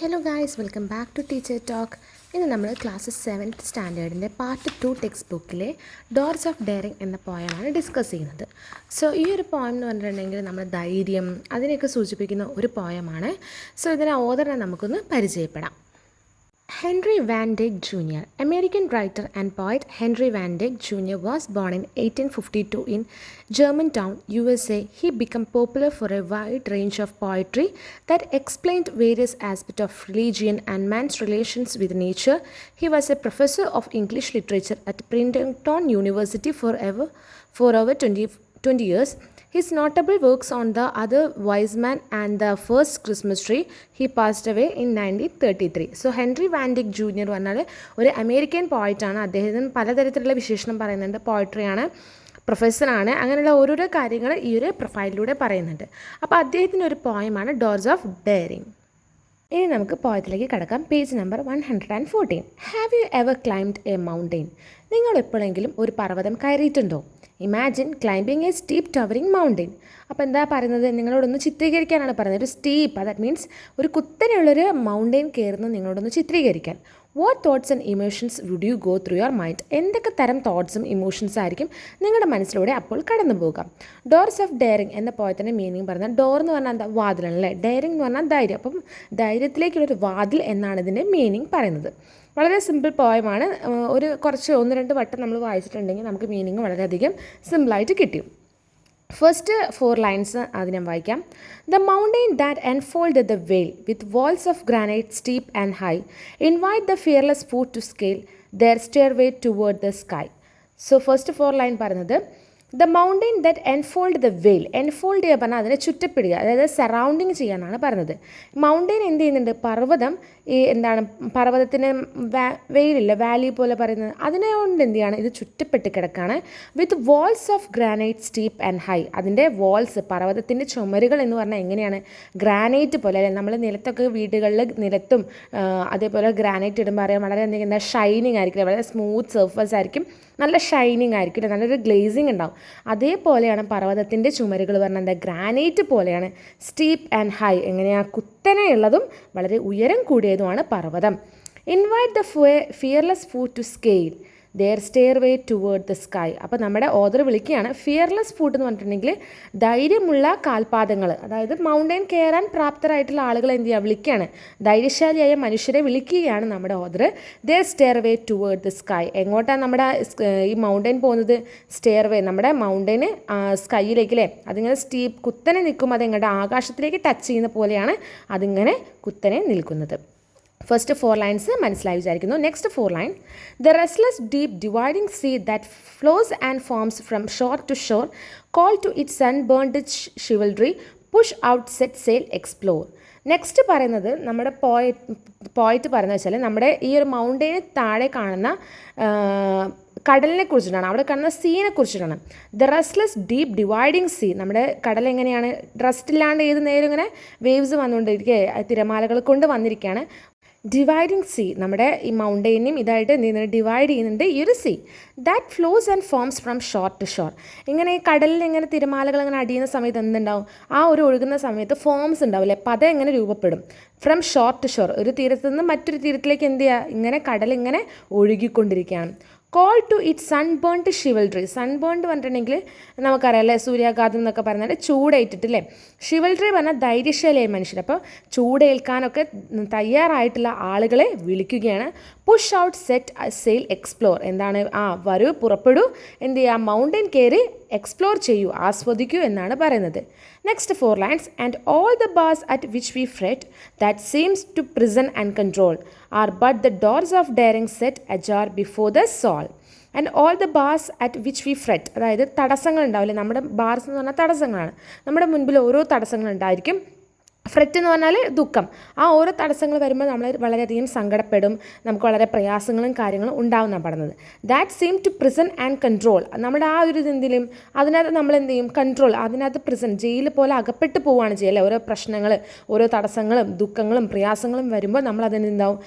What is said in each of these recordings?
Hello guys, welcome back to teacher talk. ഇന്ന് നമ്മൾ class 7th സ്റ്റാൻഡേർഡിൻ്റെ പാർട്ട് 2 ടെക്സ്റ്റ് ബുക്കിലെ ഡോർസ് ഓഫ് ഡെയറിങ് എന്ന പോയമാണ് ഡിസ്കസ് ചെയ്യുന്നത്. സോ ഈ ഒരു പോയം എന്ന് പറഞ്ഞിട്ടുണ്ടെങ്കിൽ നമ്മൾ ധൈര്യം അതിനെയൊക്കെ സൂചിപ്പിക്കുന്ന ഒരു പോയമാണ്. സോ ഇതിനെ ഓതറിനെ നമുക്കൊന്ന് പരിചയപ്പെടാം. Henry Van Dyke Jr. American writer and poet Henry Van Dyke Jr. was born in 1852 in Germantown, USA. He became popular for a wide range of poetry that explained various aspects of religion and man's relations with nature. He was a professor of English literature at Princeton University for over 20 years. His notable works on The Other Wise Man and The First Christmas Tree. He passed away in 1933. So Henry van ഡിക് junior പറഞ്ഞാൽ ഒരു American പോയിറ്റാണ്. അദ്ദേഹത്തിന് പലതരത്തിലുള്ള വിശേഷണം പറയുന്നുണ്ട്. പോയട്രിയാണ്, പ്രൊഫസറാണ്, അങ്ങനെയുള്ള ഓരോരോ കാര്യങ്ങൾ ഈ ഒരു പ്രൊഫൈലിലൂടെ പറയുന്നുണ്ട്. അപ്പോൾ അദ്ദേഹത്തിൻ്റെ ഒരു പോയമാണ് ഡോർസ് ഓഫ് ഡെയറിങ്. ഇനി നമുക്ക് പോയത്തിലേക്ക് കടക്കാം. Page number 114. Have you ever climbed a mountain? നിങ്ങൾ എപ്പോഴെങ്കിലും ഒരു പർവ്വതം കയറിയിട്ടുണ്ടോ? Imagine climbing a steep towering mountain. അപ്പോൾ എന്താ പറയുന്നത്? നിങ്ങളോടൊന്ന് ചിത്രീകരിക്കാനാണ് പറയുന്നത്. ഒരു സ്റ്റീപ്പ്, ദാറ്റ് മീൻസ് ഒരു കുത്തനെയുള്ളൊരു മൗണ്ടെയിൻ കയറുന്നത് നിങ്ങളോടൊന്ന് ചിത്രീകരിക്കാൻ. What thoughts and emotions would you go through your mind? എന്തൊക്കെ തരം തോട്ട്സും ഇമോഷൻസ് ആയിരിക്കും നിങ്ങളുടെ മനസ്സിലൂടെ അപ്പോൾ കടന്നു പോകാം. ഡോർസ് ഓഫ് ഡെയറിങ് എന്ന പോയത്തിൻ്റെ മീനിങ് പറഞ്ഞാൽ, ഡോർ എന്ന് പറഞ്ഞാൽ എന്താ? വാതിലാണല്ലേ. ഡെയറിങ് എന്ന് പറഞ്ഞാൽ ധൈര്യം. അപ്പം ധൈര്യത്തിലേക്കുള്ളൊരു വാതിൽ എന്നാണ് ഇതിൻ്റെ മീനിങ് പറയുന്നത്. വളരെ സിമ്പിൾ പോയമാണ്. ഒരു കുറച്ച് 1-2 വട്ടം നമ്മൾ വായിച്ചിട്ടുണ്ടെങ്കിൽ നമുക്ക് മീനിങ് വളരെയധികം സിമ്പിളായിട്ട് കിട്ടും. ഫസ്റ്റ് 4 ലൈൻസ് ആദ്യം വായിക്കാം. The mountain that enfold the vale with walls of granite steep and high invite the fearless foot to scale their stairway toward the sky. So first 4 line പറയുന്നത്, ദ മൗണ്ടെയിൻ ദറ്റ് എൻഫോൾഡ് ദ വെയിൽ. എൻഫോൾഡ് ചെയ്യുക പറഞ്ഞാൽ അതിനെ ചുറ്റപ്പെടുക, അതായത് സറൗണ്ടിങ് ചെയ്യാനാണ് പറയുന്നത്. മൗണ്ടെയിൻ എന്ത് ചെയ്യുന്നുണ്ട്? പർവ്വതം ഈ എന്താണ്, പർവ്വതത്തിന് വെയിലില്ല, വാലി പോലെ പറയുന്നത്, അതിനെ കൊണ്ട് എന്ത് ചെയ്യാണ്? ഇത് ചുറ്റപ്പെട്ട് കിടക്കുകയാണ്. With walls of granite steep and high. അതിൻ്റെ വാൾസ്, പർവ്വതത്തിൻ്റെ ചുമരുകൾ എന്ന് പറഞ്ഞാൽ എങ്ങനെയാണ്? ഗ്രാനൈറ്റ് പോലെ, അല്ലെ നമ്മൾ നിലത്തൊക്കെ വീടുകളിൽ നിലത്തും അതേപോലെ ഗ്രാനൈറ്റ് ഇടുമ്പോൾ അറിയാം വളരെ എന്തെങ്കിലും ഷൈനിങ് ആയിരിക്കും, വളരെ സ്മൂത്ത് സർഫസ് ആയിരിക്കും, നല്ല ഷൈനിങ് ആയിരിക്കും, നല്ലൊരു ഗ്ലേസിങ് ഉണ്ടാവും. അതേപോലെയാണ് പർവ്വതത്തിൻ്റെ ചുമരുകൾ പറഞ്ഞാൽ എന്താ? ഗ്രാനൈറ്റ് പോലെയാണ്. സ്റ്റീപ്പ് ആൻഡ് ഹൈ, എങ്ങനെയാണ്? കുത്തനെയുള്ളതും വളരെ ഉയരം കൂടിയതുമാണ് പർവ്വതം. Invite the fearless foot to scale their stairway toward the sky. അപ്പോൾ നമ്മുടെ ഓതർ വിളിക്കുകയാണ്, ഫിയർലെസ് ഫൂട്ട് എന്ന് പറഞ്ഞിട്ടുണ്ടെങ്കിൽ ധൈര്യമുള്ള കാൽപാദങ്ങൾ, അതായത് മൗണ്ടെയിൻ കയറാൻ പ്രാപ്തരായിട്ടുള്ള ആളുകളെ എന്ത് ചെയ്യുക? വിളിക്കുകയാണ്. ധൈര്യശാലിയായ മനുഷ്യരെ വിളിക്കുകയാണ് നമ്മുടെ author. Their stairway toward the sky. എങ്ങോട്ടാണ് നമ്മുടെ ഈ മൗണ്ടെയിൻ പോകുന്നത്? സ്റ്റെയർവേ, നമ്മുടെ മൗണ്ടെയിന് സ്കൈയിലേക്കല്ലേ. അതിങ്ങനെ സ്റ്റീപ്പ് കുത്തനെ നിൽക്കും, അതെങ്ങോട്ട്? ആകാശത്തിലേക്ക് ടച്ച് ചെയ്യുന്ന പോലെയാണ് അതിങ്ങനെ കുത്തനെ നിൽക്കുന്നത്. ഫസ്റ്റ് 4 ലൈൻസ് മനസ്സിലായി വിചാരിക്കുന്നു. Next 4 line, the restless deep dividing sea that flows and foams from shore to shore call to it sunburned chivalry push out set sail explore. Next പറയുന്നത് നമ്മുടെ പോയിറ്റ് പറയുന്നത് വെച്ചാൽ, നമ്മുടെ ഈ ഒരു മൗണ്ടെയിന് താഴെ കാണുന്ന കടലിനെ കുറിച്ചിട്ടാണ്, അവിടെ കാണുന്ന സീനെ കുറിച്ചിട്ടാണ്. The restless deep dividing sea. നമ്മുടെ കടൽ എങ്ങനെയാണ്? റെസ്റ്റ് ഇല്ലാണ്ട് ഏത് നേരം ഇങ്ങനെ വേവ്സ് വന്നുകൊണ്ടിരിക്കുക, തിരമാലകൾ കൊണ്ട് വന്നിരിക്കുകയാണ്. ഡിവൈഡിങ് സീ, നമ്മുടെ ഈ മൗണ്ടെയിനും ഇതായിട്ട് എന്ത് ചെയ്യുന്നുണ്ട്? ഡിവൈഡ് ചെയ്യുന്നുണ്ട് ഈ ഒരു sea. That flows and foams from shore to shore. ഇങ്ങനെ ഈ കടലിൽ ഇങ്ങനെ തിരമാലകൾ ഇങ്ങനെ അടിയുന്ന സമയത്ത് എന്തുണ്ടാവും? ആ ഒരു ഒഴുകുന്ന സമയത്ത് ഫോംസ് ഉണ്ടാവില്ലേ, പത എങ്ങനെ രൂപപ്പെടും? ഫ്രം ഷോർ ടു ഷോർ, ഒരു തീരത്ത് നിന്ന് മറ്റൊരു തീരത്തിലേക്ക് എന്ത് ചെയ്യുക? ഇങ്ങനെ കടലിങ്ങനെ ഒഴുകിക്കൊണ്ടിരിക്കുകയാണ്. Call to it sunburned chivalry. Sunburned പറഞ്ഞിട്ടുണ്ടെങ്കിൽ നമുക്കറിയാം അല്ലേ, സൂര്യാഘാതം എന്നൊക്കെ പറഞ്ഞാൽ ചൂടേറ്റിട്ടില്ലേ. ഷിവൽട്രി പറഞ്ഞാൽ ധൈര്യശാലിയായ മനുഷ്യർ. അപ്പോൾ ചൂടേൽക്കാനൊക്കെ തയ്യാറായിട്ടുള്ള ആളുകളെ വിളിക്കുകയാണ്. Push out set sail explore. എന്താണ്? വരൂ, പുറപ്പെടൂ, എന്ത് ചെയ്യുക? മൗണ്ടെയിൻ കയറി എക്സ്പ്ലോർ ചെയ്യൂ, ആസ്വദിക്കൂ എന്നാണ് പറയുന്നത്. Next 4 lines, and all the bars at which we fret that seems to prison and control are but the doors of daring set ajar before the soul. And all the bars at which we fret, അതായത് തടസ്സങ്ങൾ ഉണ്ടാവില്ലേ. നമ്മുടെ bars എന്ന് പറഞ്ഞാൽ തടസ്സങ്ങളാണ്. നമ്മുടെ മുൻപിൽ ഓരോ തടസ്സങ്ങളുണ്ടായിരിക്കും. FRET എന്ന് പറഞ്ഞാൽ ദുഃഖം. ആ ഓരോ തടസ്സങ്ങൾ വരുമ്പോൾ നമ്മൾ വളരെയധികം സങ്കടപ്പെടും, നമുക്ക് വളരെ പ്രയാസങ്ങളും കാര്യങ്ങളും ഉണ്ടാവുന്നതാണ് പറയുന്നത്. That seem to prison and control. നമ്മുടെ ആ ഒരു എന്തെങ്കിലും അതിനകത്ത് നമ്മൾ എന്ത് ചെയ്യും? കൺട്രോൾ, അതിനകത്ത് പ്രിസൺ, ജയിൽ പോലെ അകപ്പെട്ട് പോവുകയാണ് ചെയ്യല്ലേ. ഓരോ പ്രശ്നങ്ങൾ, ഓരോ തടസ്സങ്ങളും ദുഃഖങ്ങളും പ്രയാസങ്ങളും വരുമ്പോൾ നമ്മൾ അതിനെന്താവും?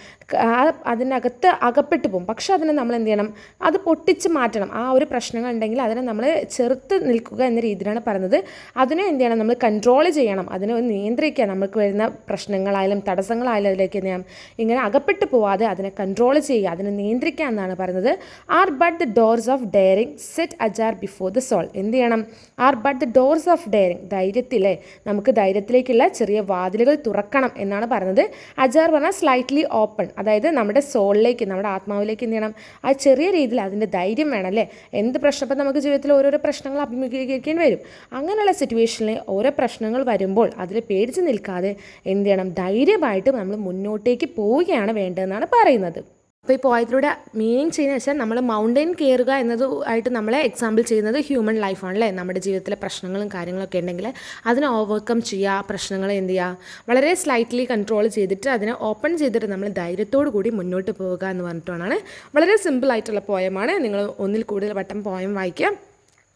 അതിനകത്ത് അകപ്പെട്ട് പോകും. പക്ഷെ അതിനെ നമ്മൾ എന്ത് ചെയ്യണം? അത് പൊട്ടിച്ച് മാറ്റണം. ആ ഒരു പ്രശ്നങ്ങൾ ഉണ്ടെങ്കിൽ അതിനെ നമ്മൾ ചെറുത്ത് നിൽക്കുക എന്ന രീതിയിലാണ് പറയുന്നത്. അതിനെ എന്ത് ചെയ്യണം? നമ്മൾ കൺട്രോൾ ചെയ്യണം, അതിനെ നിയന്ത്രിക്കുക. നമുക്ക് വരുന്ന പ്രശ്നങ്ങളായാലും തടസ്സങ്ങളായാലും അതിലേക്ക് എന്ത് ചെയ്യാം, ഇങ്ങനെ അകപ്പെട്ടു പോവാതെ അതിനെ കൺട്രോൾ ചെയ്യുക, അതിനെ നിയന്ത്രിക്കുക എന്നാണ് പറയുന്നത്. Are but the doors of daring set ajar before the soul. എന്ത് ചെയ്യണം? Are but the doors of daring, ധൈര്യത്തിലെ നമുക്ക് ധൈര്യത്തിലേക്കുള്ള ചെറിയ വാതിലുകൾ തുറക്കണം എന്നാണ് പറയുന്നത്. അജാർ പറഞ്ഞാൽ സ്ലൈറ്റ്ലി ഓപ്പൺ, അതായത് നമ്മുടെ സോളിലേക്ക്, നമ്മുടെ ആത്മാവിലേക്ക് എന്ത് ചെയ്യണം, ആ ചെറിയ രീതിയിൽ അതിൻ്റെ ധൈര്യം വേണം അല്ലേ. എന്ത് പ്രശ്നം, ഇപ്പം നമുക്ക് ജീവിതത്തിൽ ഓരോരോ പ്രശ്നങ്ങൾ അഭിമുഖീകരിക്കേണ്ടി വരും. അങ്ങനെയുള്ള സിറ്റുവേഷനിൽ ഓരോ പ്രശ്നങ്ങൾ വരുമ്പോൾ അതിൽ പേടിച്ച് നിൽക്കാതെ എന്ത് ചെയ്യണം, ധൈര്യമായിട്ട് നമ്മൾ മുന്നോട്ടേക്ക് പോവുകയാണ് വേണ്ടതെന്നാണ് പറയുന്നത്. അപ്പോൾ ഈ പോയത്തിലൂടെ മീനിങ് ചെയ്യുന്നത് വെച്ചാൽ നമ്മൾ മൗണ്ടൻ കയറുക എന്നതുമായിട്ട് നമ്മളെ എക്സാമ്പിൾ ചെയ്യുന്നത് ഹ്യൂമൻ ലൈഫാണല്ലേ. നമ്മുടെ ജീവിതത്തിലെ പ്രശ്നങ്ങളും കാര്യങ്ങളൊക്കെ ഉണ്ടെങ്കിൽ അതിനെ ഓവർകം ചെയ്യുക, പ്രശ്നങ്ങൾ എന്ത് ചെയ്യുക, വളരെ സ്ലൈറ്റ്ലി കൺട്രോൾ ചെയ്തിട്ട് അതിനെ ഓപ്പൺ ചെയ്തിട്ട് നമ്മൾ ധൈര്യത്തോടു കൂടി മുന്നോട്ട് പോവുക എന്ന് പറഞ്ഞിട്ടാണ്. വളരെ സിമ്പിളായിട്ടുള്ള പോയമാണ്. നിങ്ങൾ ഒന്നിൽ കൂടുതൽ വട്ടം പോയം വായിക്കുക,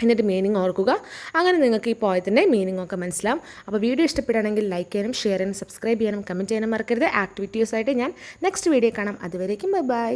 എന്നിട്ട് മീനിങ് ഓർക്കുക. അങ്ങനെ നിങ്ങൾക്ക് ഈ പോയത്തിൻ്റെ മീനിങ് ഒക്കെ മനസ്സിലാവും. അപ്പോൾ വീഡിയോ ഇഷ്ടപ്പെടുകയാണെങ്കിൽ ലൈക്ക് ചെയ്യാനും ഷെയർ ചെയ്യാനും സബ്സ്ക്രൈബ് ചെയ്യാനും കമൻറ്റ് ചെയ്യാനും മറക്കരുത്. ആക്ടിവിറ്റീസായിട്ട് ഞാൻ നെക്സ്റ്റ് വീഡിയോ കാണാം. അതുവരേക്കും ബൈ.